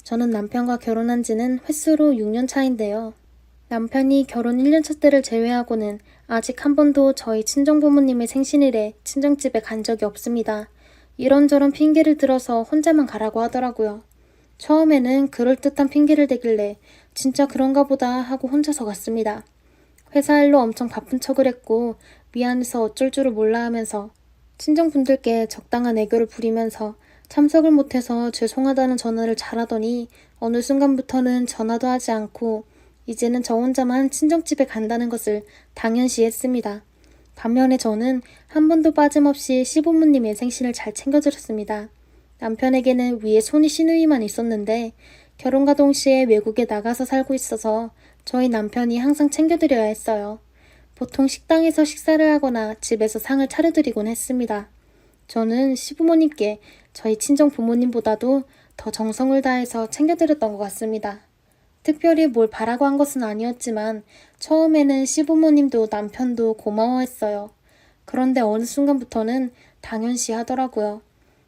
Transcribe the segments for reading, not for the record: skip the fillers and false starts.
저는 남편과 결혼한 지는 횟수로 6년 차인데요. 남편이 결혼 1년 차 때를 제외하고는 아직 한 번도 저희 친정부모님의 생신일에 친정집에 간 적이 없습니다. 이런저런 핑계를 들어서 혼자만 가라고 하더라고요. 처음에는 그럴듯한 핑계를 대길래 진짜 그런가 보다 하고 혼자서 갔습니다. 회사 일로 엄청 바쁜 척을 했고 미안해서 어쩔 줄을 몰라 하면서 친정분들께 적당한 애교를 부리면서 참석을 못해서 죄송하다는 전화를 잘하더니 어느 순간부터는 전화도 하지 않고 이제는 저 혼자만 친정집에 간다는 것을 당연시했습니다. 반면에 저는 한 번도 빠짐없이 시부모님의 생신을 잘 챙겨드렸습니다. 남편에게는 위에 손이 시누이만 있었는데 결혼과 동시에 외국에 나가서 살고 있어서 저희 남편이 항상 챙겨드려야 했어요. 보통 식당에서 식사를 하거나 집에서 상을 차려드리곤 했습니다. 저는 시부모님께 저희 친정 부모님보다도 더 정성을 다해서 챙겨드렸던 것 같습니다. 특별히 뭘 바라고 한 것은 아니었지만 처음에는 시부모님도 남편도 고마워했어요. 그런데 어느 순간부터는 당연시 하더라고요.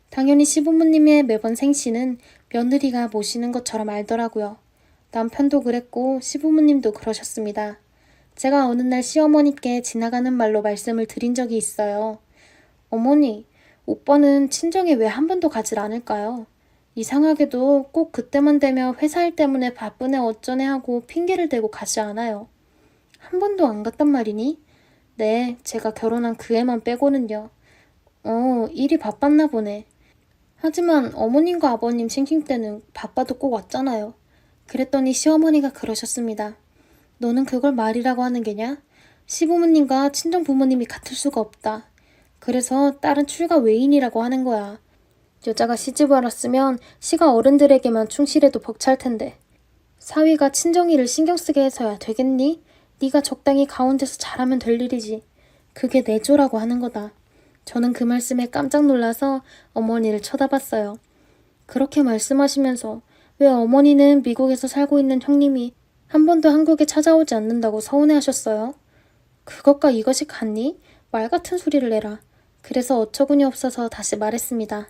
당연히 시부모님의 매번 생신은 며느리가 모시는 것처럼 알더라고요. 남편도 그랬고 시부모님도 그러셨습니다. 제가 어느 날 시어머니께 지나가는 말로 말씀을 드린 적이 있어요. 어머니, 오빠는 친정에 왜 한 번도 가질 않을까요? 이상하게도 꼭 그때만 되면 회사 일 때문에 바쁘네 어쩌네 하고 핑계를 대고 가지 않아요. 한 번도 안 갔단 말이니? 네, 제가 결혼한 그 해만 빼고는요. 일이 바빴나 보네. 하지만 어머님과 아버님 생신 때는 바빠도 꼭 왔잖아요. 그랬더니 시어머니가 그러셨습니다. 너는 그걸 말이라고 하는 게냐? 시부모님과 친정 부모님이 같을 수가 없다. 그래서 딸은 출가 외인이라고 하는 거야. 여자가 시집을 왔으면 시가 어른들에게만 충실해도 벅찰 텐데. 사위가 친정일을 신경 쓰게 해서야 되겠니? 네가 적당히 가운데서 잘하면 될 일이지. 그게 내조라고 하는 거다. 저는 그 말씀에 깜짝 놀라서 어머니를 쳐다봤어요. 그렇게 말씀하시면서 왜 어머니는 미국에서 살고 있는 형님이 한 번도 한국에 찾아오지 않는다고 서운해하셨어요? 그것과 이것이 같니? 말 같은 소리를 내라. 그래서 어처구니 없어서 다시 말했습니다.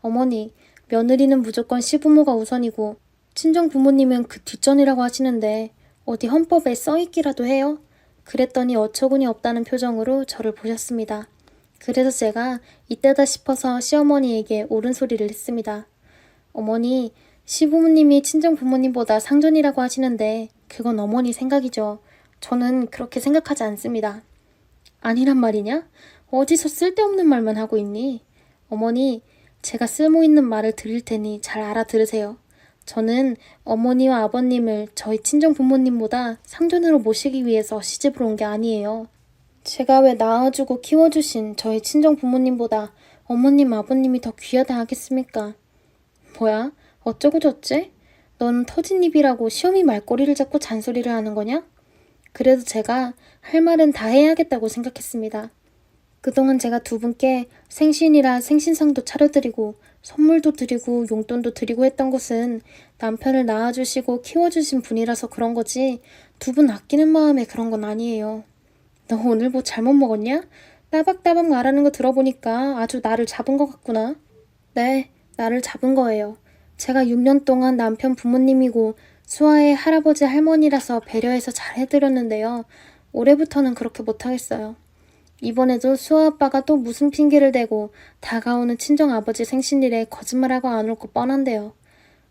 어머니, 며느리는 무조건 시부모가 우선이고 친정 부모님은 그 뒷전이라고 하시는데 어디 헌법에 써있기라도 해요? 그랬더니 어처구니 없다는 표정으로 저를 보셨습니다. 그래서 제가 이때다 싶어서 시어머니에게 옳은 소리를 했습니다. 어머니, 시부모님이 친정 부모님보다 상전이라고 하시는데 그건 어머니 생각이죠. 저는 그렇게 생각하지 않습니다. 아니란 말이냐? 어디서 쓸데없는 말만 하고 있니? 어머니, 제가 쓸모있는 말을 드릴 테니 잘 알아들으세요. 저는 어머니와 아버님을 저희 친정 부모님보다 상전으로 모시기 위해서 시집을 온 게 아니에요. 제가 왜 낳아주고 키워주신 저희 친정 부모님보다 어머님, 아버님이 더 귀하다 하겠습니까? 뭐야? 어쩌고 저쩌지? 넌 터진 입이라고 시험이 말꼬리를 잡고 잔소리를 하는 거냐? 그래도 제가 할 말은 다 해야겠다고 생각했습니다. 그동안 제가 두 분께 생신이라 생신상도 차려드리고 선물도 드리고 용돈도 드리고 했던 것은 남편을 낳아주시고 키워주신 분이라서 그런 거지 두 분 아끼는 마음에 그런 건 아니에요. 너 오늘 뭐 잘못 먹었냐? 따박따박 말하는 거 들어보니까 아주 나를 잡은 것 같구나. 네, 나를 잡은 거예요. 제가 6년 동안 남편 부모님이고 수아의 할아버지 할머니라서 배려해서 잘 해드렸는데요. 올해부터는 그렇게 못하겠어요. 이번에도 수아 아빠가 또 무슨 핑계를 대고 다가오는 친정아버지 생신일에 거짓말하고 안 올 거 뻔한데요.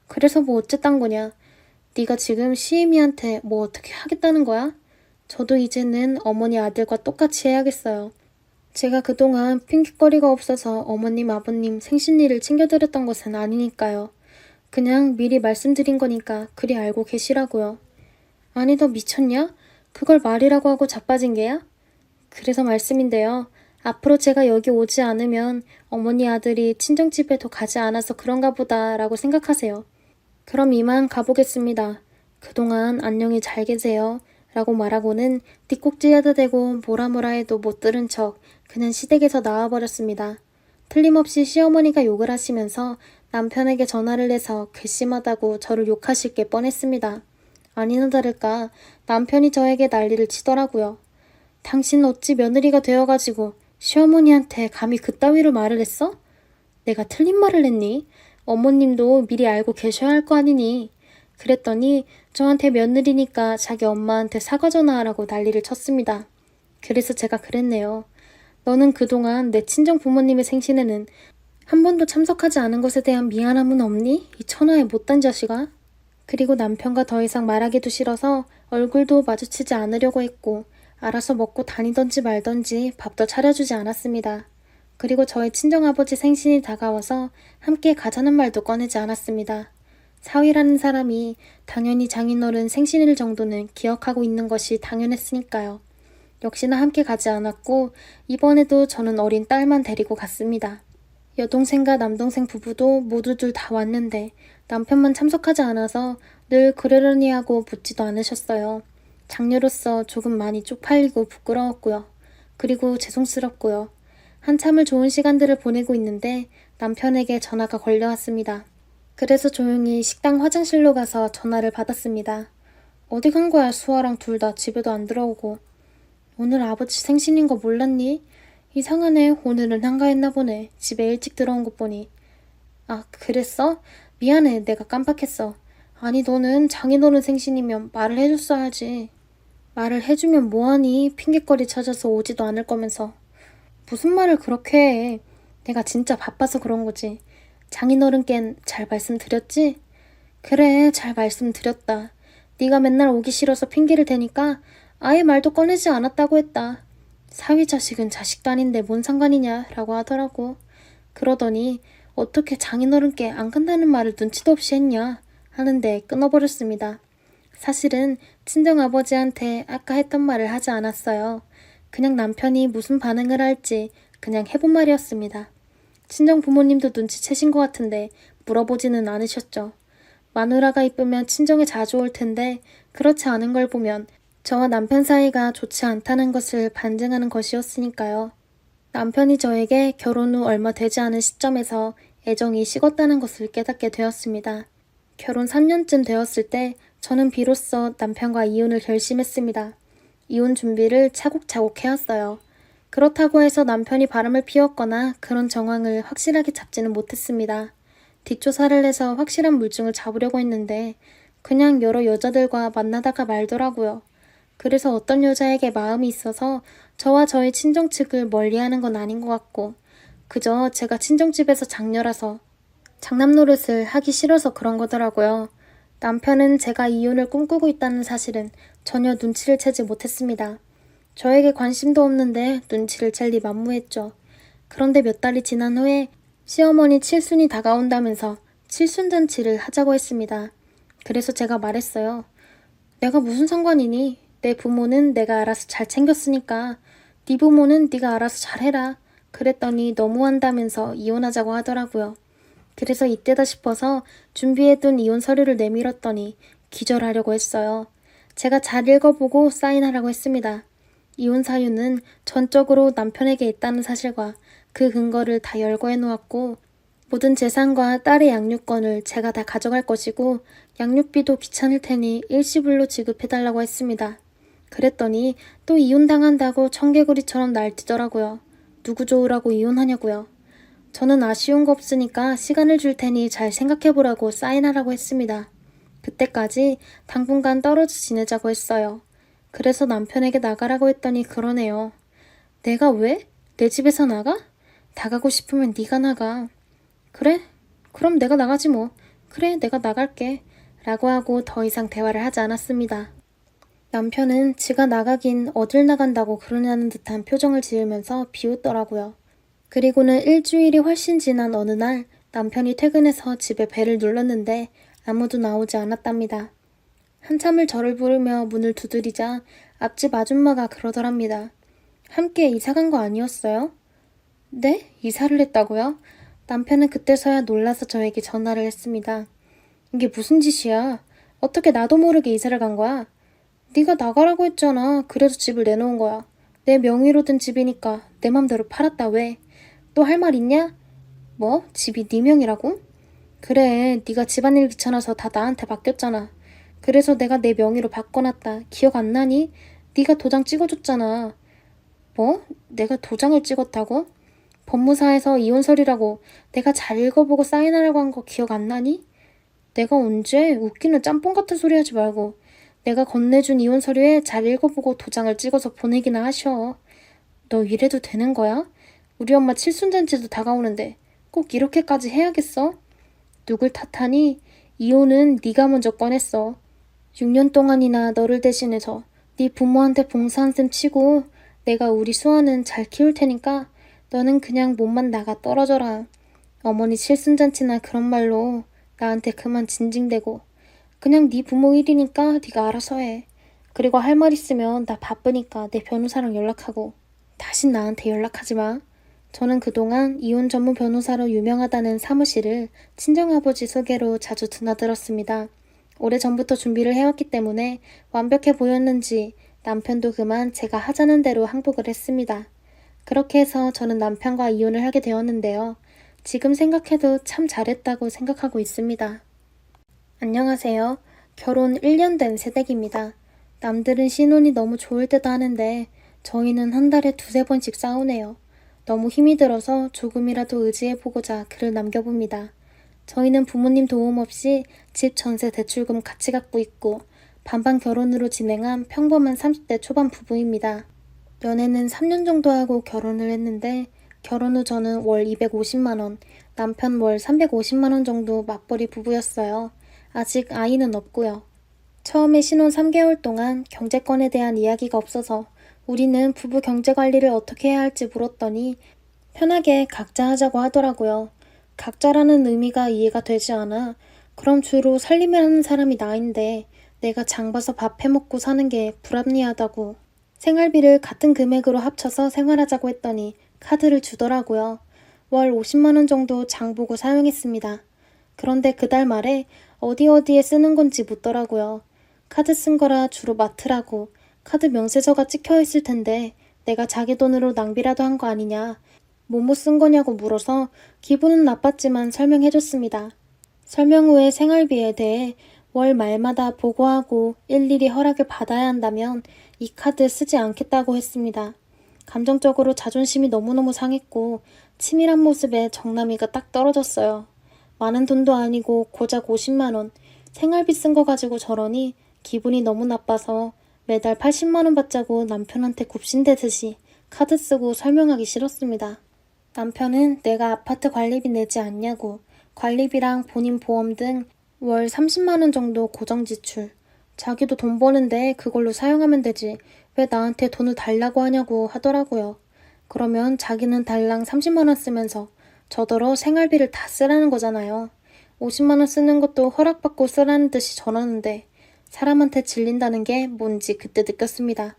그래서 뭐 어쨌단 거냐. 네가 지금 시애미한테 뭐 어떻게 하겠다는 거야? 저도 이제는 어머니 아들과 똑같이 해야겠어요. 제가 그동안 핑계거리가 없어서 어머님 아버님 생신일을 챙겨드렸던 것은 아니니까요. 그냥 미리 말씀드린 거니까 그리 알고 계시라고요. 아니 너 미쳤냐? 그걸 말이라고 하고 자빠진 게야? 그래서 말씀인데요. 앞으로 제가 여기 오지 않으면 어머니 아들이 친정집에도 가지 않아서 그런가 보다 라고 생각하세요. 그럼 이만 가보겠습니다. 그동안 안녕히 잘 계세요. 라고 말하고는 뒷꼭지에다 대고 뭐라 해도 못 들은 척 그는 시댁에서 나와버렸습니다. 틀림없이 시어머니가 욕을 하시면서 남편에게 전화를 해서 괘씸하다고 저를 욕하실 게 뻔했습니다. 아니나 다를까 남편이 저에게 난리를 치더라고요. 당신 어찌 며느리가 되어가지고 시어머니한테 감히 그따위로 말을 했어? 내가 틀린 말을 했니? 어머님도 미리 알고 계셔야 할 거 아니니. 그랬더니 저한테 며느리니까 자기 엄마한테 사과 전화하라고 난리를 쳤습니다. 그래서 제가 그랬네요. 너는 그동안 내 친정 부모님의 생신에는 한 번도 참석하지 않은 것에 대한 미안함은 없니? 이 천하의 못된 자식아. 그리고 남편과 더 이상 말하기도 싫어서 얼굴도 마주치지 않으려고 했고 알아서 먹고 다니던지 말던지 밥도 차려주지 않았습니다. 그리고 저희 친정아버지 생신이 다가와서 함께 가자는 말도 꺼내지 않았습니다. 사위라는 사람이 당연히 장인어른 생신일 정도는 기억하고 있는 것이 당연했으니까요. 역시나 함께 가지 않았고 이번에도 저는 어린 딸만 데리고 갔습니다. 여동생과 남동생 부부도 모두들 다 왔는데 남편만 참석하지 않아서 늘 그러려니 하고 묻지도 않으셨어요. 장녀로서 조금 많이 쪽팔리고 부끄러웠고요. 그리고 죄송스럽고요. 한참을 좋은 시간들을 보내고 있는데 남편에게 전화가 걸려왔습니다. 그래서 조용히 식당 화장실로 가서 전화를 받았습니다. 어디 간 거야 수아랑 둘 다 집에도 안 들어오고. 오늘 아버지 생신인 거 몰랐니? 이상하네. 오늘은 한가했나 보네. 집에 일찍 들어온 것 보니. 아, 그랬어? 미안해. 내가 깜빡했어. 아니 너는 장인어른 생신이면 말을 해줬어야지. 말을 해주면 뭐하니? 핑계거리 찾아서 오지도 않을 거면서. 무슨 말을 그렇게 해. 내가 진짜 바빠서 그런 거지. 장인어른껜 잘 말씀드렸지? 그래, 잘 말씀드렸다. 네가 맨날 오기 싫어서 핑계를 대니까 아예 말도 꺼내지 않았다고 했다. 사위 자식은 자식도 아닌데 뭔 상관이냐 라고 하더라고. 그러더니 어떻게 장인어른께 안 간다는 말을 눈치도 없이 했냐 하는데 끊어버렸습니다. 사실은 친정아버지한테 아까 했던 말을 하지 않았어요. 그냥 남편이 무슨 반응을 할지 그냥 해본 말이었습니다. 친정 부모님도 눈치채신 것 같은데 물어보지는 않으셨죠. 마누라가 이쁘면 친정에 자주 올 텐데 그렇지 않은 걸 보면 저와 남편 사이가 좋지 않다는 것을 반증하는 것이었으니까요. 남편이 저에게 결혼 후 얼마 되지 않은 시점에서 애정이 식었다는 것을 깨닫게 되었습니다. 결혼 3년쯤 되었을 때 저는 비로소 남편과 이혼을 결심했습니다. 이혼 준비를 차곡차곡 해왔어요. 그렇다고 해서 남편이 바람을 피웠거나 그런 정황을 확실하게 잡지는 못했습니다. 뒷조사를 해서 확실한 물증을 잡으려고 했는데 그냥 여러 여자들과 만나다가 말더라고요. 그래서 어떤 여자에게 마음이 있어서 저와 저희 친정 측을 멀리하는 건 아닌 것 같고 그저 제가 친정집에서 장녀라서 장남 노릇을 하기 싫어서 그런 거더라고요. 남편은 제가 이혼을 꿈꾸고 있다는 사실은 전혀 눈치를 채지 못했습니다. 저에게 관심도 없는데 눈치를 챌 리 만무했죠. 그런데 몇 달이 지난 후에 시어머니 칠순이 다가온다면서 칠순잔치를 하자고 했습니다. 그래서 제가 말했어요. 내가 무슨 상관이니? 내 부모는 내가 알아서 잘 챙겼으니까 네 부모는 네가 알아서 잘해라. 그랬더니 너무한다면서 이혼하자고 하더라고요. 그래서 이때다 싶어서 준비해둔 이혼 서류를 내밀었더니 기절하려고 했어요. 제가 잘 읽어보고 사인하라고 했습니다. 이혼 사유는 전적으로 남편에게 있다는 사실과 그 근거를 다 열거해 놓았고 모든 재산과 딸의 양육권을 제가 다 가져갈 것이고 양육비도 귀찮을 테니 일시불로 지급해달라고 했습니다. 그랬더니 또 이혼당한다고 청개구리처럼 날뛰더라고요. 누구 좋으라고 이혼하냐고요. 저는 아쉬운 거 없으니까 시간을 줄 테니 잘 생각해보라고 사인하라고 했습니다. 그때까지 당분간 떨어져 지내자고 했어요. 그래서 남편에게 나가라고 했더니 그러네요. 내가 왜? 내 집에서 나가? 나가고 싶으면 네가 나가. 그래? 그럼 내가 나가지 뭐. 그래, 내가 나갈게. 라고 하고 더 이상 대화를 하지 않았습니다. 남편은 지가 나가긴 어딜 나간다고 그러냐는 듯한 표정을 지으면서 비웃더라고요. 그리고는 일주일이 훨씬 지난 어느 날 남편이 퇴근해서 집에 벨을 눌렀는데 아무도 나오지 않았답니다. 한참을 저를 부르며 문을 두드리자 앞집 아줌마가 그러더랍니다. 함께 이사 간 거 아니었어요? 네? 이사를 했다고요? 남편은 그때서야 놀라서 저에게 전화를 했습니다. 이게 무슨 짓이야? 어떻게 나도 모르게 이사를 간 거야? 네가 나가라고 했잖아. 그래서 집을 내놓은 거야. 내 명의로 든 집이니까 내 맘대로 팔았다 왜? 또 할 말 있냐? 뭐? 집이 네 명이라고? 그래, 네가 집안일 귀찮아서 다 나한테 맡겼잖아. 그래서 내가 내 명의로 바꿔놨다. 기억 안 나니? 네가 도장 찍어줬잖아. 뭐? 내가 도장을 찍었다고? 법무사에서 이혼설이라고 내가 잘 읽어보고 사인하라고 한 거 기억 안 나니? 내가 언제 웃기는 짬뽕 같은 소리 하지 말고 내가 건네준 이혼 서류에 잘 읽어보고 도장을 찍어서 보내기나 하셔. 너 이래도 되는 거야? 우리 엄마 칠순잔치도 다가오는데 꼭 이렇게까지 해야겠어? 누굴 탓하니? 이혼은 네가 먼저 꺼냈어. 6년 동안이나 너를 대신해서 네 부모한테 봉사한 셈 치고 내가 우리 수아는 잘 키울 테니까 너는 그냥 몸만 나가 떨어져라. 어머니 칠순잔치나 그런 말로 나한테 그만 징징대고 그냥 네 부모 일이니까 네가 알아서 해. 그리고 할 말 있으면 나 바쁘니까 내 변호사랑 연락하고 다신 나한테 연락하지 마. 저는 그동안 이혼 전문 변호사로 유명하다는 사무실을 친정아버지 소개로 자주 드나들었습니다. 오래전부터 준비를 해왔기 때문에 완벽해 보였는지 남편도 그만 제가 하자는 대로 항복을 했습니다. 그렇게 해서 저는 남편과 이혼을 하게 되었는데요. 지금 생각해도 참 잘했다고 생각하고 있습니다. 안녕하세요. 결혼 1년 된 새댁입니다. 남들은 신혼이 너무 좋을 때도 하는데 저희는 한 달에 두세 번씩 싸우네요. 너무 힘이 들어서 조금이라도 의지해보고자 글을 남겨봅니다. 저희는 부모님 도움 없이 집 전세 대출금 같이 갖고 있고 반반 결혼으로 진행한 평범한 30대 초반 부부입니다. 연애는 3년 정도 하고 결혼을 했는데 결혼 후 저는 월 250만원, 남편 월 350만원 정도 맞벌이 부부였어요. 아직 아이는 없고요. 처음에 신혼 3개월 동안 경제권에 대한 이야기가 없어서 우리는 부부 경제 관리를 어떻게 해야 할지 물었더니 편하게 각자 하자고 하더라고요. 각자라는 의미가 이해가 되지 않아. 그럼 주로 살림을 하는 사람이 나인데 내가 장 봐서 밥 해먹고 사는 게 불합리하다고. 생활비를 같은 금액으로 합쳐서 생활하자고 했더니 카드를 주더라고요. 월 50만원 정도 장 보고 사용했습니다. 그런데 그달 말에 어디에 쓰는 건지 묻더라고요. 카드 쓴 거라 주로 마트라고. 카드 명세서가 찍혀 있을 텐데 내가 자기 돈으로 낭비라도 한 거 아니냐. 뭐뭐 쓴 거냐고 물어서 기분은 나빴지만 설명해줬습니다. 설명 후에 생활비에 대해 월 말마다 보고하고 일일이 허락을 받아야 한다면 이 카드 쓰지 않겠다고 했습니다. 감정적으로 자존심이 너무너무 상했고 치밀한 모습에 정남이가 딱 떨어졌어요. 많은 돈도 아니고 고작 50만원, 생활비 쓴 거 가지고 저러니 기분이 너무 나빠서 매달 80만원 받자고 남편한테 굽신대듯이 카드 쓰고 설명하기 싫었습니다. 남편은 내가 아파트 관리비 내지 않냐고 관리비랑 본인 보험 등 월 30만원 정도 고정 지출. 자기도 돈 버는데 그걸로 사용하면 되지 왜 나한테 돈을 달라고 하냐고 하더라고요. 그러면 자기는 달랑 30만원 쓰면서 저더러 생활비를 다 쓰라는 거잖아요. 50만원 쓰는 것도 허락받고 쓰라는 듯이 저러는데 사람한테 질린다는 게 뭔지 그때 느꼈습니다.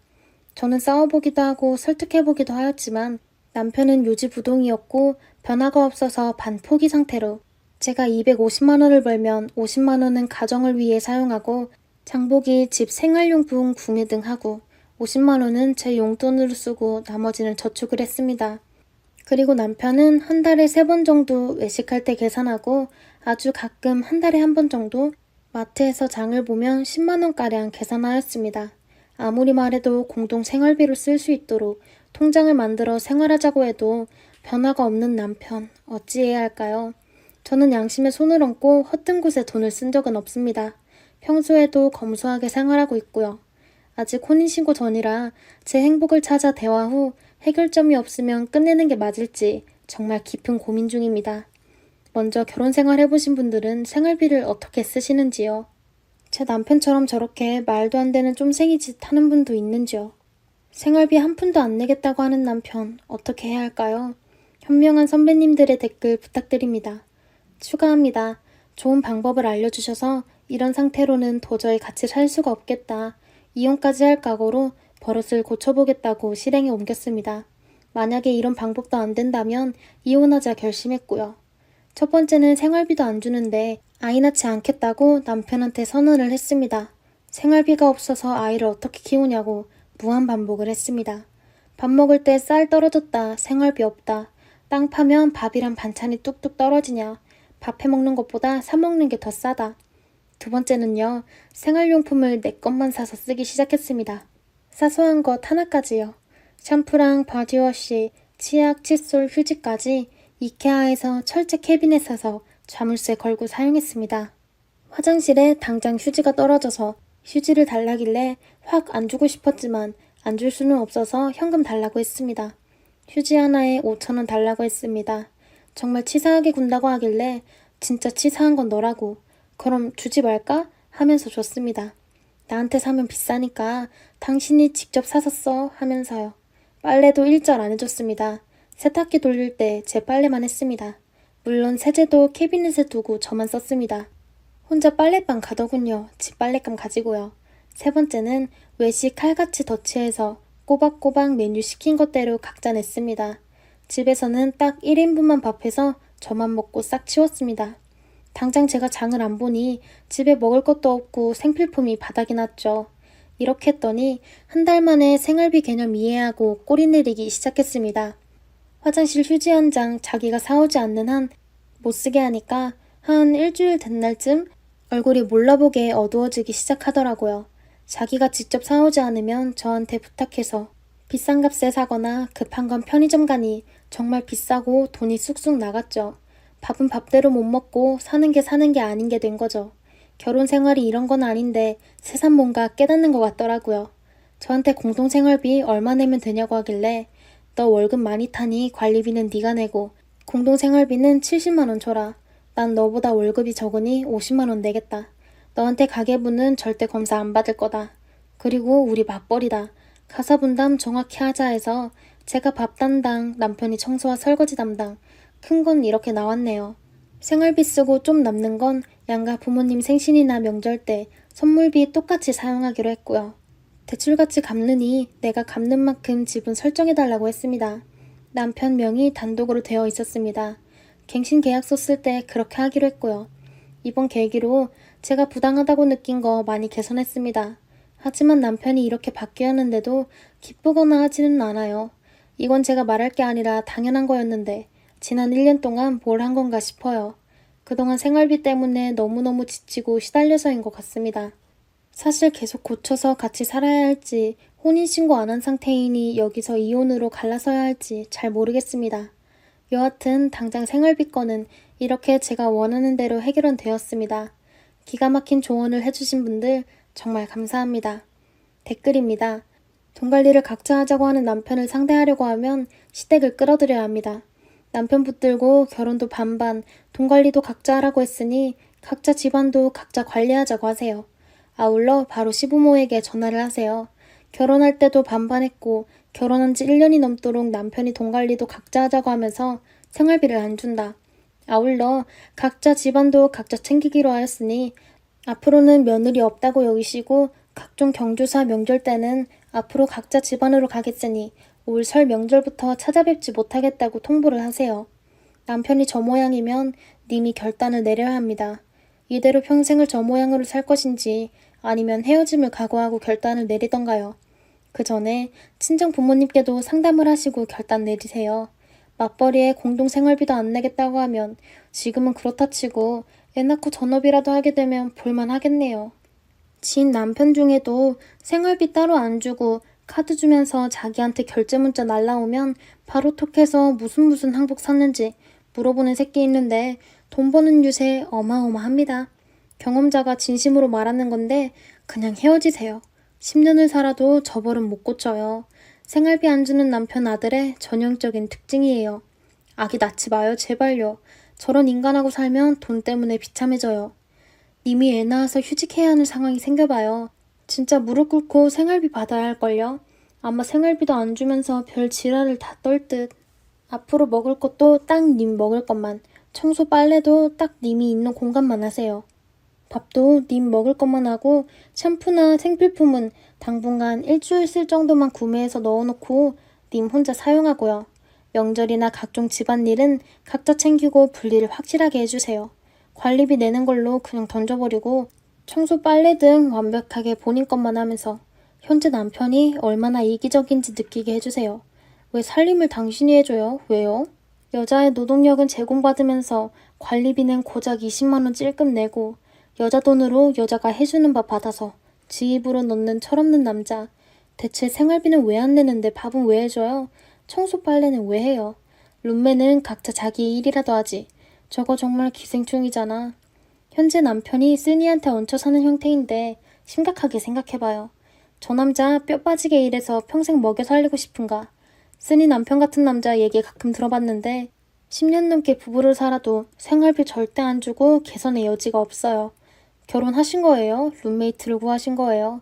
저는 싸워보기도 하고 설득해보기도 하였지만 남편은 요지부동이었고 변화가 없어서 반포기 상태로 제가 250만원을 벌면 50만원은 가정을 위해 사용하고 장보기, 집 생활용품 구매 등 하고 50만원은 제 용돈으로 쓰고 나머지는 저축을 했습니다. 그리고 남편은 한 달에 3번 정도 외식할 때 계산하고 아주 가끔 한 달에 한 번 정도 마트에서 장을 보면 10만원가량 계산하였습니다. 아무리 말해도 공동 생활비로 쓸 수 있도록 통장을 만들어 생활하자고 해도 변화가 없는 남편, 어찌해야 할까요? 저는 양심에 손을 얹고 허튼 곳에 돈을 쓴 적은 없습니다. 평소에도 검소하게 생활하고 있고요. 아직 혼인신고 전이라 제 행복을 찾아 대화 후 해결점이 없으면 끝내는 게 맞을지 정말 깊은 고민 중입니다. 먼저 결혼 생활 해보신 분들은 생활비를 어떻게 쓰시는지요? 제 남편처럼 저렇게 말도 안 되는 쫌생이 짓 하는 분도 있는지요? 생활비 한 푼도 안 내겠다고 하는 남편 어떻게 해야 할까요? 현명한 선배님들의 댓글 부탁드립니다. 추가합니다. 좋은 방법을 알려주셔서 이런 상태로는 도저히 같이 살 수가 없겠다. 이혼까지 할 각오로 버릇을 고쳐보겠다고 실행에 옮겼습니다. 만약에 이런 방법도 안 된다면 이혼하자 결심했고요. 첫 번째는 생활비도 안 주는데 아이 낳지 않겠다고 남편한테 선언을 했습니다. 생활비가 없어서 아이를 어떻게 키우냐고 무한 반복을 했습니다. 밥 먹을 때 쌀 떨어졌다, 생활비 없다, 땅 파면 밥이랑 반찬이 뚝뚝 떨어지냐, 밥 해먹는 것보다 사 먹는 게 더 싸다. 두 번째는요, 생활용품을 내 것만 사서 쓰기 시작했습니다. 사소한 것 하나까지요. 샴푸랑 바디워시, 치약, 칫솔, 휴지까지 이케아에서 철제 캐비넷에서 자물쇠 걸고 사용했습니다. 화장실에 당장 휴지가 떨어져서 휴지를 달라길래 확 안 주고 싶었지만 안 줄 수는 없어서 현금 달라고 했습니다. 휴지 하나에 5,000원 달라고 했습니다. 정말 치사하게 군다고 하길래 진짜 치사한 건 너라고. 그럼 주지 말까? 하면서 줬습니다. 나한테 사면 비싸니까 당신이 직접 사서 써 하면서요. 빨래도 일절 안 해줬습니다. 세탁기 돌릴 때 제 빨래만 했습니다. 물론 세제도 캐비넷에 두고 저만 썼습니다. 혼자 빨래방 가더군요. 집 빨랫감 가지고요. 세 번째는 외식 칼같이 더치해서 꼬박꼬박 메뉴 시킨 것대로 각자 냈습니다. 집에서는 딱 1인분만 밥해서 저만 먹고 싹 치웠습니다. 당장 제가 장을 안 보니 집에 먹을 것도 없고 생필품이 바닥이 났죠. 이렇게 했더니 한 달 만에 생활비 개념 이해하고 꼬리 내리기 시작했습니다. 화장실 휴지 한 장 자기가 사오지 않는 한 못 쓰게 하니까 한 일주일 된 날쯤 얼굴이 몰라보게 어두워지기 시작하더라고요. 자기가 직접 사오지 않으면 저한테 부탁해서 비싼 값에 사거나 급한 건 편의점 가니 정말 비싸고 돈이 쑥쑥 나갔죠. 밥은 밥대로 못 먹고 사는 게 아닌 게 된 거죠. 결혼 생활이 이런 건 아닌데 새삼 뭔가 깨닫는 것 같더라고요. 저한테 공동생활비 얼마 내면 되냐고 하길래 너 월급 많이 타니 관리비는 네가 내고 공동생활비는 70만 원 줘라. 난 너보다 월급이 적으니 50만 원 내겠다. 너한테 가계부는 절대 검사 안 받을 거다. 그리고 우리 맞벌이다. 가사 분담 정확히 하자 해서 제가 밥 담당, 남편이 청소와 설거지 담당. 큰 건 이렇게 나왔네요. 생활비 쓰고 좀 남는 건 양가 부모님 생신이나 명절 때 선물비 똑같이 사용하기로 했고요. 대출같이 갚느니 내가 갚는 만큼 지분 설정해달라고 했습니다. 남편 명의 단독으로 되어 있었습니다. 갱신 계약서 쓸 때 그렇게 하기로 했고요. 이번 계기로 제가 부당하다고 느낀 거 많이 개선했습니다. 하지만 남편이 이렇게 바뀌었는데도 기쁘거나 하지는 않아요. 이건 제가 말할 게 아니라 당연한 거였는데 지난 1년 동안 뭘 한 건가 싶어요. 그동안 생활비 때문에 너무너무 지치고 시달려서인 것 같습니다. 사실 계속 고쳐서 같이 살아야 할지 혼인신고 안 한 상태이니 여기서 이혼으로 갈라서야 할지 잘 모르겠습니다. 여하튼 당장 생활비 건은 이렇게 제가 원하는 대로 해결은 되었습니다. 기가 막힌 조언을 해주신 분들 정말 감사합니다. 댓글입니다. 돈 관리를 각자 하자고 하는 남편을 상대하려고 하면 시댁을 끌어들여야 합니다. 남편 붙들고 결혼도 반반, 돈 관리도 각자 하라고 했으니 각자 집안도 각자 관리하자고 하세요. 아울러 바로 시부모에게 전화를 하세요. 결혼할 때도 반반했고 결혼한 지 1년이 넘도록 남편이 돈 관리도 각자 하자고 하면서 생활비를 안 준다. 아울러 각자 집안도 각자 챙기기로 하였으니 앞으로는 며느리 없다고 여기시고 각종 경조사 명절 때는 앞으로 각자 집안으로 가겠으니 올 설 명절부터 찾아뵙지 못하겠다고 통보를 하세요. 남편이 저 모양이면 님이 결단을 내려야 합니다. 이대로 평생을 저 모양으로 살 것인지 아니면 헤어짐을 각오하고 결단을 내리던가요. 그 전에 친정 부모님께도 상담을 하시고 결단 내리세요. 맞벌이에 공동생활비도 안 내겠다고 하면 지금은 그렇다 치고 애 낳고 전업이라도 하게 되면 볼만하겠네요. 진 남편 중에도 생활비 따로 안 주고 카드 주면서 자기한테 결제 문자 날라오면 바로 톡해서 무슨 한복 샀는지 물어보는 새끼 있는데 돈 버는 유세 어마어마합니다. 경험자가 진심으로 말하는 건데 그냥 헤어지세요. 10년을 살아도 저 버릇 못 고쳐요. 생활비 안 주는 남편 아들의 전형적인 특징이에요. 아기 낳지 마요 제발요. 저런 인간하고 살면 돈 때문에 비참해져요. 님이 애 낳아서 휴직해야 하는 상황이 생겨봐요. 진짜 무릎 꿇고 생활비 받아야 할걸요. 아마 생활비도 안 주면서 별 지랄을 다 떨 듯. 앞으로 먹을 것도 딱 님 먹을 것만. 청소 빨래도 딱 님이 있는 공간만 하세요. 밥도 님 먹을 것만 하고 샴푸나 생필품은 당분간 일주일 쓸 정도만 구매해서 넣어놓고 님 혼자 사용하고요. 명절이나 각종 집안일은 각자 챙기고 분리를 확실하게 해주세요. 관리비 내는 걸로 그냥 던져버리고 청소 빨래 등 완벽하게 본인 것만 하면서 현재 남편이 얼마나 이기적인지 느끼게 해주세요. 왜 살림을 당신이 해줘요? 왜요? 여자의 노동력은 제공받으면서 관리비는 고작 20만 원 찔끔 내고 여자 돈으로 여자가 해주는 밥 받아서 지 입으로 넣는 철없는 남자. 대체 생활비는 왜 안 내는데 밥은 왜 해줘요? 청소 빨래는 왜 해요? 룸메는 각자 자기 일이라도 하지. 저거 정말 기생충이잖아. 현재 남편이 쓰니한테 얹혀 사는 형태인데 심각하게 생각해봐요. 저 남자 뼈 빠지게 일해서 평생 먹여 살리고 싶은가? 쓰니 남편 같은 남자 얘기 가끔 들어봤는데 10년 넘게 부부를 살아도 생활비 절대 안 주고 개선의 여지가 없어요. 결혼하신 거예요? 룸메이트를 구하신 거예요?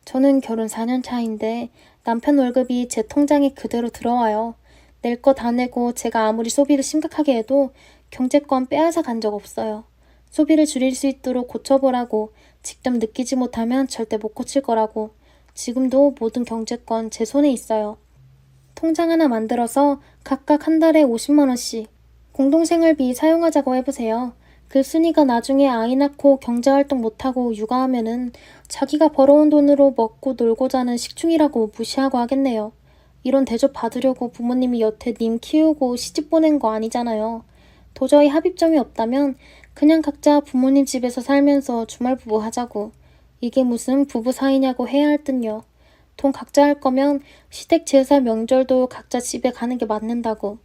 저는 결혼 4년 차인데 남편 월급이 제 통장에 그대로 들어와요. 낼 거 다 내고 제가 아무리 소비를 심각하게 해도 경제권 빼앗아 간 적 없어요. 소비를 줄일 수 있도록 고쳐보라고, 직접 느끼지 못하면 절대 못 고칠 거라고. 지금도 모든 경제권 제 손에 있어요. 통장 하나 만들어서 각각 한 달에 50만 원씩 공동생활비 사용하자고 해보세요. 그 순이가 나중에 아이 낳고 경제활동 못하고 육아하면은 자기가 벌어온 돈으로 먹고 놀고 자는 식충이라고 무시하고 하겠네요. 이런 대접 받으려고 부모님이 여태 님 키우고 시집 보낸 거 아니잖아요. 도저히 합의점이 없다면 그냥 각자 부모님 집에서 살면서 주말부부 하자고. 이게 무슨 부부 사이냐고 해야 할 듯요. 돈 각자 할 거면 시댁 제사 명절도 각자 집에 가는 게 맞는다고.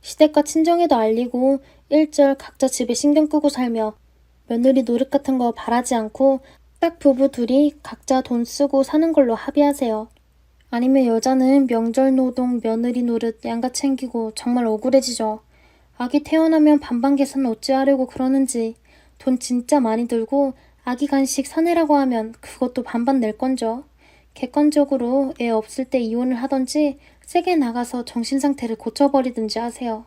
시댁과 친정에도 알리고 일절 각자 집에 신경 끄고 살며 며느리 노릇 같은 거 바라지 않고 딱 부부 둘이 각자 돈 쓰고 사는 걸로 합의하세요. 아니면 여자는 명절 노동, 며느리 노릇 양가 챙기고 정말 억울해지죠. 아기 태어나면 반반 계산 어찌하려고 그러는지. 돈 진짜 많이 들고 아기 간식 사내라고 하면 그것도 반반 낼 건죠. 객관적으로 애 없을 때 이혼을 하던지 세게 나가서 정신상태를 고쳐버리든지 하세요.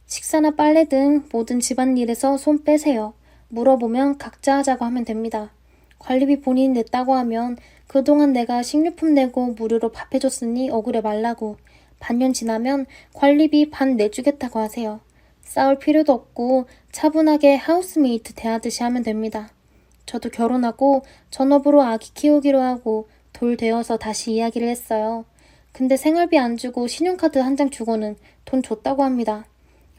식사나 빨래 등 모든 집안일에서 손 빼세요. 물어보면 각자 하자고 하면 됩니다. 관리비 본인이 냈다고 하면 그동안 내가 식료품 내고 무료로 밥 해줬으니 억울해 말라고. 반년 지나면 관리비 반 내주겠다고 하세요. 싸울 필요도 없고 차분하게 하우스메이트 대하듯이 하면 됩니다. 저도 결혼하고 전업으로 아기 키우기로 하고 돌 되어서 다시 이야기를 했어요. 근데 생활비 안 주고 신용카드 한 장 주고는 돈 줬다고 합니다.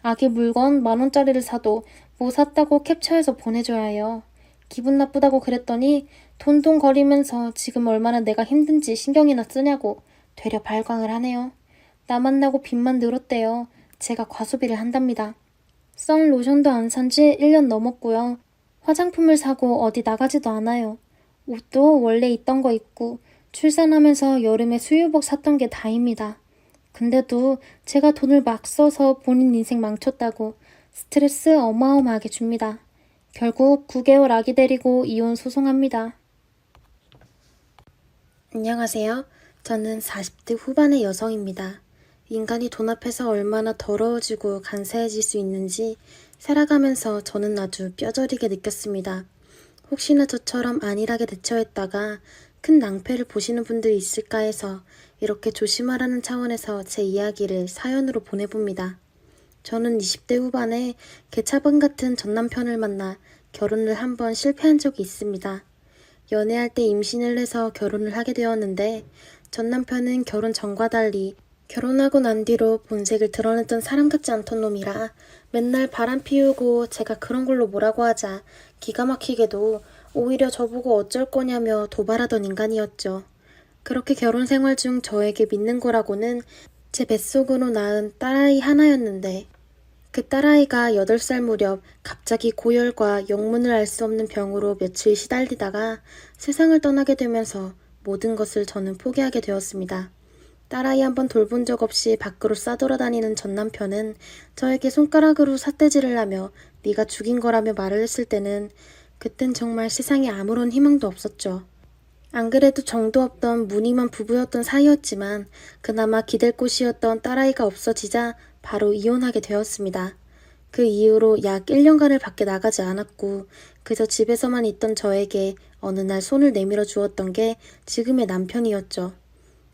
아기 물건 10,000원짜리를 사도 뭐 샀다고 캡처해서 보내줘야 해요. 기분 나쁘다고 그랬더니 돈돈 거리면서 지금 얼마나 내가 힘든지 신경이나 쓰냐고 되려 발광을 하네요. 나 만나고 빚만 늘었대요. 제가 과소비를 한답니다. 썬 로션도 안 산 지 1년 넘었고요. 화장품을 사고 어디 나가지도 않아요. 옷도 원래 있던 거 입고 출산하면서 여름에 수유복 샀던 게 다입니다. 근데도 제가 돈을 막 써서 본인 인생 망쳤다고 스트레스 어마어마하게 줍니다. 결국 9개월 아기 데리고 이혼 소송합니다. 안녕하세요. 저는 40대 후반의 여성입니다. 인간이 돈 앞에서 얼마나 더러워지고 간사해질 수 있는지 살아가면서 저는 아주 뼈저리게 느꼈습니다. 혹시나 저처럼 안일하게 대처했다가 큰 낭패를 보시는 분들이 있을까 해서 이렇게 조심하라는 차원에서 제 이야기를 사연으로 보내봅니다. 저는 20대 후반에 개차반 같은 전남편을 만나 결혼을 한 번 실패한 적이 있습니다. 연애할 때 임신을 해서 결혼을 하게 되었는데 전남편은 결혼 전과 달리 결혼하고 난 뒤로 본색을 드러냈던 사람 같지 않던 놈이라 맨날 바람 피우고 제가 그런 걸로 뭐라고 하자 기가 막히게도 오히려 저보고 어쩔 거냐며 도발하던 인간이었죠. 그렇게 결혼 생활 중 저에게 믿는 거라고는 제 뱃속으로 낳은 딸아이 하나였는데 그 딸아이가 8살 무렵 갑자기 고열과 영문을 알 수 없는 병으로 며칠 시달리다가 세상을 떠나게 되면서 모든 것을 저는 포기하게 되었습니다. 딸아이 한번 돌본 적 없이 밖으로 싸돌아다니는 전 남편은 저에게 손가락으로 삿대질을 하며 네가 죽인 거라며 말을 했을 때는 그땐 정말 세상에 아무런 희망도 없었죠. 안 그래도 정도 없던 무늬만 부부였던 사이였지만 그나마 기댈 곳이었던 딸아이가 없어지자 바로 이혼하게 되었습니다. 그 이후로 약 1년간을 밖에 나가지 않았고 그저 집에서만 있던 저에게 어느 날 손을 내밀어 주었던 게 지금의 남편이었죠.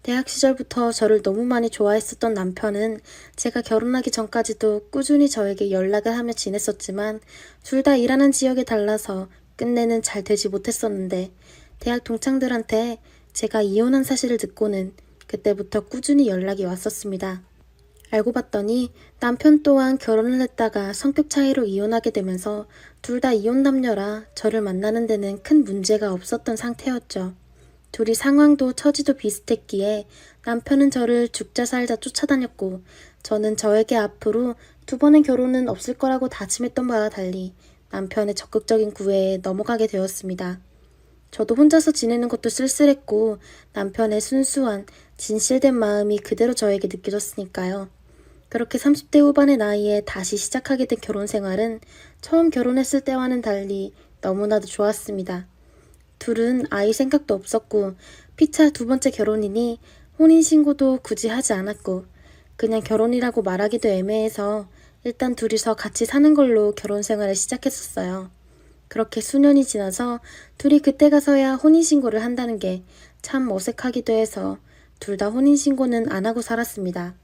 대학 시절부터 저를 너무 많이 좋아했었던 남편은 제가 결혼하기 전까지도 꾸준히 저에게 연락을 하며 지냈었지만 둘 다 일하는 지역이 달라서 끝내는 잘 되지 못했었는데 대학 동창들한테 제가 이혼한 사실을 듣고는 그때부터 꾸준히 연락이 왔었습니다. 알고 봤더니 남편 또한 결혼을 했다가 성격 차이로 이혼하게 되면서 둘 다 이혼 남녀라 저를 만나는 데는 큰 문제가 없었던 상태였죠. 둘이 상황도 처지도 비슷했기에 남편은 저를 죽자 살자 쫓아다녔고 저는 저에게 앞으로 두 번의 결혼은 없을 거라고 다짐했던 바와 달리 남편의 적극적인 구애에 넘어가게 되었습니다. 저도 혼자서 지내는 것도 쓸쓸했고 남편의 순수한 진실된 마음이 그대로 저에게 느껴졌으니까요. 그렇게 30대 후반의 나이에 다시 시작하게 된 결혼 생활은 처음 결혼했을 때와는 달리 너무나도 좋았습니다. 둘은 아이 생각도 없었고 피차 두 번째 결혼이니 혼인신고도 굳이 하지 않았고 그냥 결혼이라고 말하기도 애매해서 일단 둘이서 같이 사는 걸로 결혼 생활을 시작했었어요. 그렇게 수년이 지나서 둘이 그때 가서야 혼인신고를 한다는 게 참 어색하기도 해서 둘 다 혼인신고는 안 하고 살았습니다.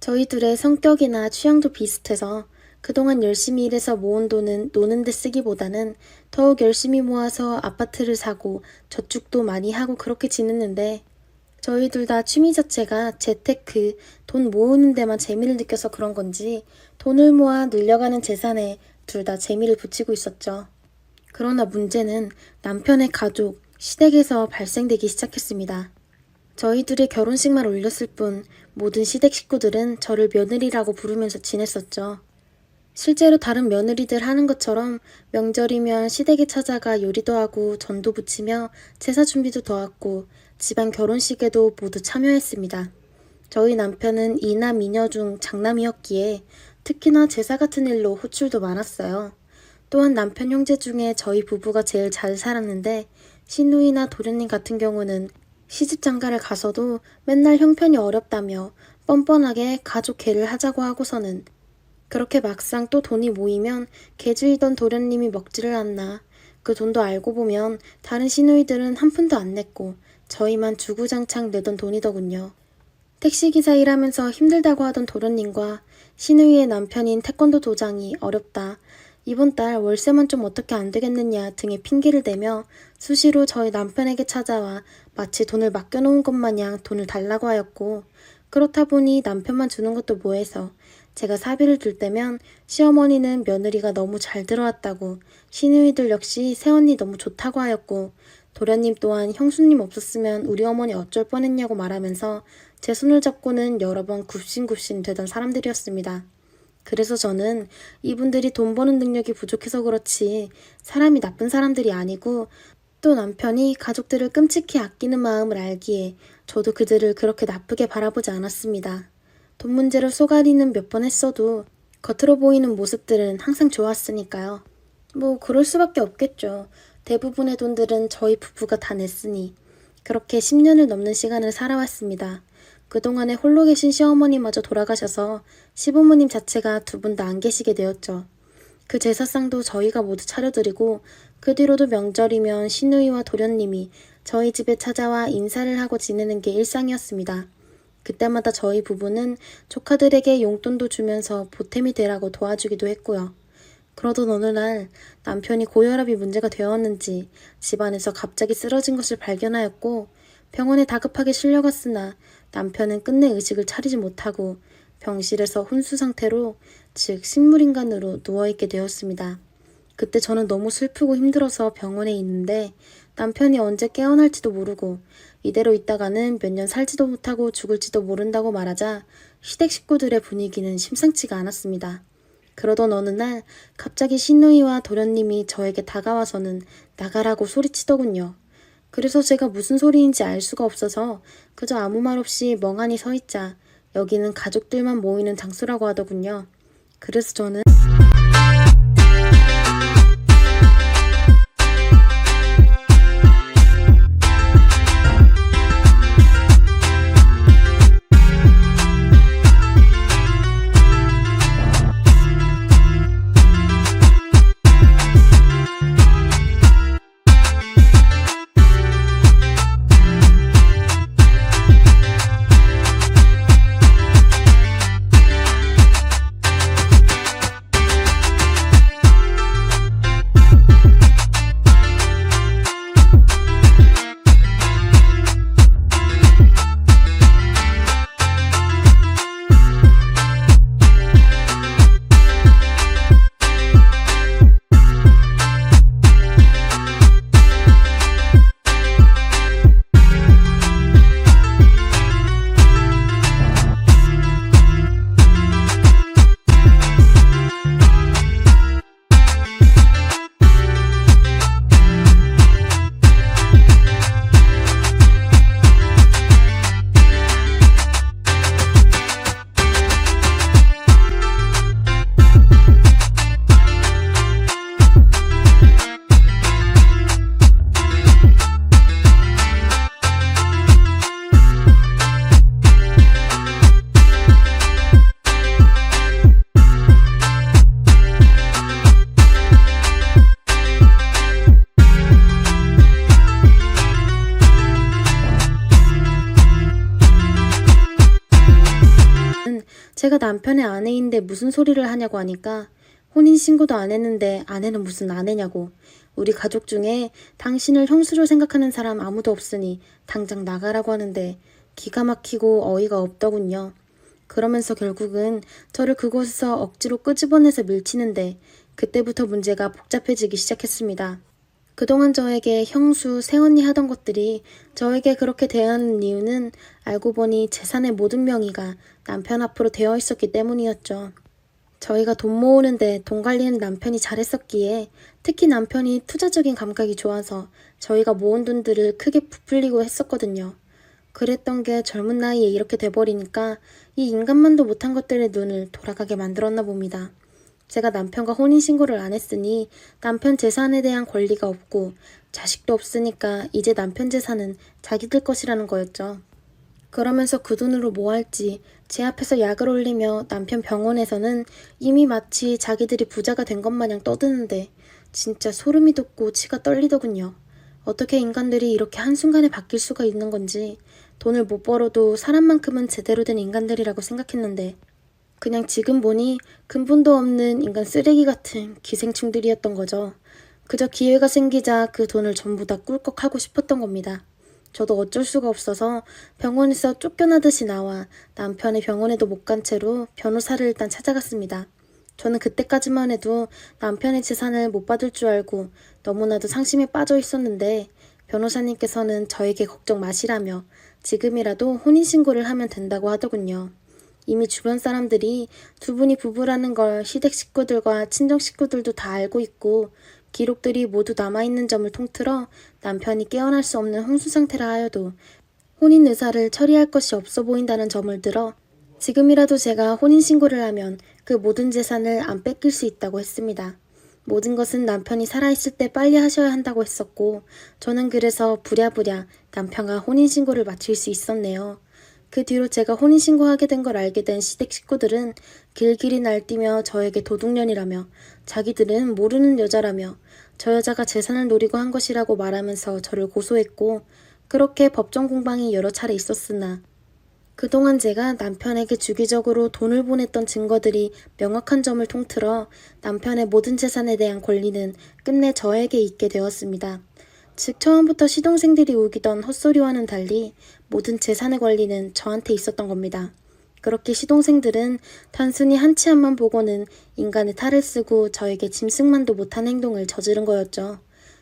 저희 둘의 성격이나 취향도 비슷해서 그동안 열심히 일해서 모은 돈은 노는 데 쓰기보다는 더욱 열심히 모아서 아파트를 사고 저축도 많이 하고 그렇게 지냈는데 저희 둘 다 취미 자체가 재테크, 돈 모으는 데만 재미를 느껴서 그런 건지 돈을 모아 늘려가는 재산에 둘 다 재미를 붙이고 있었죠. 그러나 문제는 남편의 가족, 시댁에서 발생되기 시작했습니다. 저희 둘의 결혼식만 올렸을 뿐 모든 시댁 식구들은 저를 며느리라고 부르면서 지냈었죠. 실제로 다른 며느리들 하는 것처럼 명절이면 시댁에 찾아가 요리도 하고 전도 부치며 제사 준비도 도왔고 집안 결혼식에도 모두 참여했습니다. 저희 남편은 이남 이녀 중 장남이었기에 특히나 제사 같은 일로 호출도 많았어요. 또한 남편 형제 중에 저희 부부가 제일 잘 살았는데 시누이나 도련님 같은 경우는 시집 장가를 가서도 맨날 형편이 어렵다며 뻔뻔하게 가족 계를 하자고 하고서는 그렇게 막상 또 돈이 모이면 개주이던 도련님이 먹지를 않나. 그 돈도 알고 보면 다른 시누이들은 한 푼도 안 냈고 저희만 주구장창 내던 돈이더군요. 택시기사 일하면서 힘들다고 하던 도련님과 시누이의 남편인 태권도 도장이 어렵다. 이번 달 월세만 좀 어떻게 안 되겠느냐 등의 핑계를 대며 수시로 저희 남편에게 찾아와 마치 돈을 맡겨놓은 것 마냥 돈을 달라고 하였고 그렇다 보니 남편만 주는 것도 뭐해서 제가 사비를 둘 때면 시어머니는 며느리가 너무 잘 들어왔다고 시누이들 역시 새언니 너무 좋다고 하였고 도련님 또한 형수님 없었으면 우리 어머니 어쩔 뻔했냐고 말하면서 제 손을 잡고는 여러 번 굽신굽신 되던 사람들이었습니다. 그래서 저는 이분들이 돈 버는 능력이 부족해서 그렇지 사람이 나쁜 사람들이 아니고 또 남편이 가족들을 끔찍히 아끼는 마음을 알기에 저도 그들을 그렇게 나쁘게 바라보지 않았습니다. 돈 문제를 쏘가리는 몇 번 했어도 겉으로 보이는 모습들은 항상 좋았으니까요. 뭐 그럴 수밖에 없겠죠. 대부분의 돈들은 저희 부부가 다 냈으니 그렇게 10년을 넘는 시간을 살아왔습니다. 그동안에 홀로 계신 시어머니마저 돌아가셔서 시부모님 자체가 두 분 다 안 계시게 되었죠. 그 제사상도 저희가 모두 차려드리고 그 뒤로도 명절이면 시누이와 도련님이 저희 집에 찾아와 인사를 하고 지내는 게 일상이었습니다. 그때마다 저희 부부는 조카들에게 용돈도 주면서 보탬이 되라고 도와주기도 했고요. 그러던 어느 날 남편이 고혈압이 문제가 되었는지 집안에서 갑자기 쓰러진 것을 발견하였고 병원에 다급하게 실려갔으나 남편은 끝내 의식을 차리지 못하고 병실에서 혼수 상태로 즉 식물인간으로 누워있게 되었습니다. 그때 저는 너무 슬프고 힘들어서 병원에 있는데 남편이 언제 깨어날지도 모르고 이대로 있다가는 몇 년 살지도 못하고 죽을지도 모른다고 말하자 시댁 식구들의 분위기는 심상치가 않았습니다. 그러던 어느 날 갑자기 시누이와 도련님이 저에게 다가와서는 나가라고 소리치더군요. 그래서 제가 무슨 소리인지 알 수가 없어서 그저 아무 말 없이 멍하니 서 있자 여기는 가족들만 모이는 장소라고 하더군요. 그래서 저는 제가 남편의 아내인데 무슨 소리를 하냐고 하니까 혼인신고도 안 했는데 아내는 무슨 아내냐고. 우리 가족 중에 당신을 형수로 생각하는 사람 아무도 없으니 당장 나가라고 하는데 기가 막히고 어이가 없더군요. 그러면서 결국은 저를 그곳에서 억지로 끄집어내서 밀치는데 그때부터 문제가 복잡해지기 시작했습니다. 그동안 저에게 형수, 새언니 하던 것들이 저에게 그렇게 대하는 이유는 알고 보니 재산의 모든 명의가 남편 앞으로 되어 있었기 때문이었죠. 저희가 돈 모으는데 돈 관리는 남편이 잘했었기에 특히 남편이 투자적인 감각이 좋아서 저희가 모은 돈들을 크게 부풀리고 했었거든요. 그랬던 게 젊은 나이에 이렇게 돼버리니까 이 인간만도 못한 것들의 눈을 돌아가게 만들었나 봅니다. 제가 남편과 혼인신고를 안 했으니 남편 재산에 대한 권리가 없고 자식도 없으니까 이제 남편 재산은 자기들 것이라는 거였죠. 그러면서 그 돈으로 뭐 할지 제 앞에서 약을 올리며 남편 병원에서는 이미 마치 자기들이 부자가 된 것 마냥 떠드는데 진짜 소름이 돋고 치가 떨리더군요. 어떻게 인간들이 이렇게 한순간에 바뀔 수가 있는 건지 돈을 못 벌어도 사람만큼은 제대로 된 인간들이라고 생각했는데 그냥 지금 보니 근본도 없는 인간 쓰레기 같은 기생충들이었던 거죠. 그저 기회가 생기자 그 돈을 전부 다 꿀꺽하고 싶었던 겁니다. 저도 어쩔 수가 없어서 병원에서 쫓겨나듯이 나와 남편의 병원에도 못 간 채로 변호사를 일단 찾아갔습니다. 저는 그때까지만 해도 남편의 재산을 못 받을 줄 알고 너무나도 상심에 빠져 있었는데 변호사님께서는 저에게 걱정 마시라며 지금이라도 혼인신고를 하면 된다고 하더군요. 이미 주변 사람들이 두 분이 부부라는 걸 시댁 식구들과 친정 식구들도 다 알고 있고 기록들이 모두 남아있는 점을 통틀어 남편이 깨어날 수 없는 홍수 상태라 하여도 혼인 의사를 처리할 것이 없어 보인다는 점을 들어 지금이라도 제가 혼인신고를 하면 그 모든 재산을 안 뺏길 수 있다고 했습니다. 모든 것은 남편이 살아있을 때 빨리 하셔야 한다고 했었고 저는 그래서 부랴부랴 남편과 혼인신고를 마칠 수 있었네요. 그 뒤로 제가 혼인신고하게 된 걸 알게 된 시댁 식구들은 길길이 날뛰며 저에게 도둑년이라며 자기들은 모르는 여자라며 저 여자가 재산을 노리고 한 것이라고 말하면서 저를 고소했고 그렇게 법정 공방이 여러 차례 있었으나 그동안 제가 남편에게 주기적으로 돈을 보냈던 증거들이 명확한 점을 통틀어 남편의 모든 재산에 대한 권리는 끝내 저에게 있게 되었습니다. 즉 처음부터 시동생들이 우기던 헛소리와는 달리 모든 재산의 권리는 저한테 있었던 겁니다. 그렇게 시동생들은 단순히 한치 앞만 보고는 인간의 탈을 쓰고 저에게 짐승만도 못한 행동을 저지른 거였죠.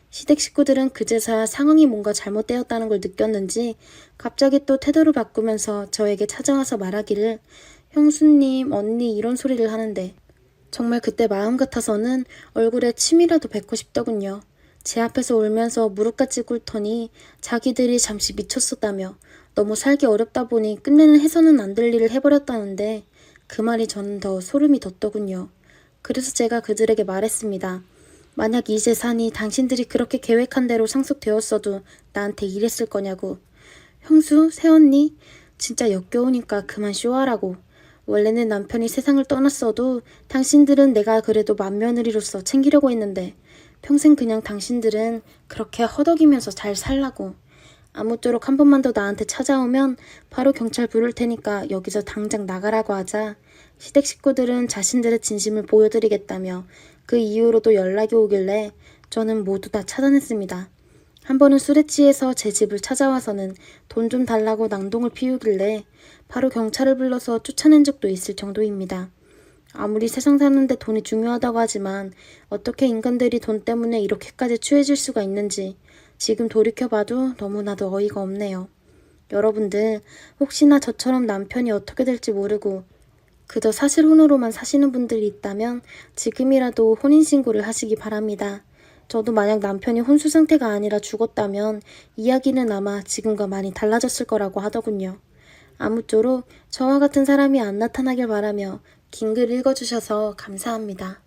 시댁 식구들은 그제서야 상황이 뭔가 잘못되었다는 걸 느꼈는지 갑자기 또 태도를 바꾸면서 저에게 찾아와서 말하기를 형수님, 언니 이런 소리를 하는데 정말 그때 마음 같아서는 얼굴에 침이라도 뱉고 싶더군요. 제 앞에서 울면서 무릎같이 꿇더니 자기들이 잠시 미쳤었다며 너무 살기 어렵다 보니 끝내는 해서는 안 될 일을 해버렸다는데 그 말이 저는 더 소름이 돋더군요. 그래서 제가 그들에게 말했습니다. 만약 이 재산이 당신들이 그렇게 계획한 대로 상속되었어도 나한테 이랬을 거냐고. 형수, 새언니, 진짜 역겨우니까 그만 쇼하라고. 원래는 남편이 세상을 떠났어도 당신들은 내가 그래도 맏며느리로서 챙기려고 했는데 평생 그냥 당신들은 그렇게 허덕이면서 잘 살라고. 아무쪼록 한 번만 더 나한테 찾아오면 바로 경찰 부를 테니까 여기서 당장 나가라고 하자 시댁 식구들은 자신들의 진심을 보여드리겠다며 그 이후로도 연락이 오길래 저는 모두 다 차단했습니다. 한 번은 술에 취해서 제 집을 찾아와서는 돈 좀 달라고 낭동을 피우길래 바로 경찰을 불러서 쫓아낸 적도 있을 정도입니다. 아무리 세상 사는데 돈이 중요하다고 하지만 어떻게 인간들이 돈 때문에 이렇게까지 추해질 수가 있는지 지금 돌이켜봐도 너무나도 어이가 없네요. 여러분들 혹시나 저처럼 남편이 어떻게 될지 모르고 그저 사실혼으로만 사시는 분들이 있다면 지금이라도 혼인신고를 하시기 바랍니다. 저도 만약 남편이 혼수 상태가 아니라 죽었다면 이야기는 아마 지금과 많이 달라졌을 거라고 하더군요. 아무쪼록 저와 같은 사람이 안 나타나길 바라며 긴 글 읽어주셔서 감사합니다.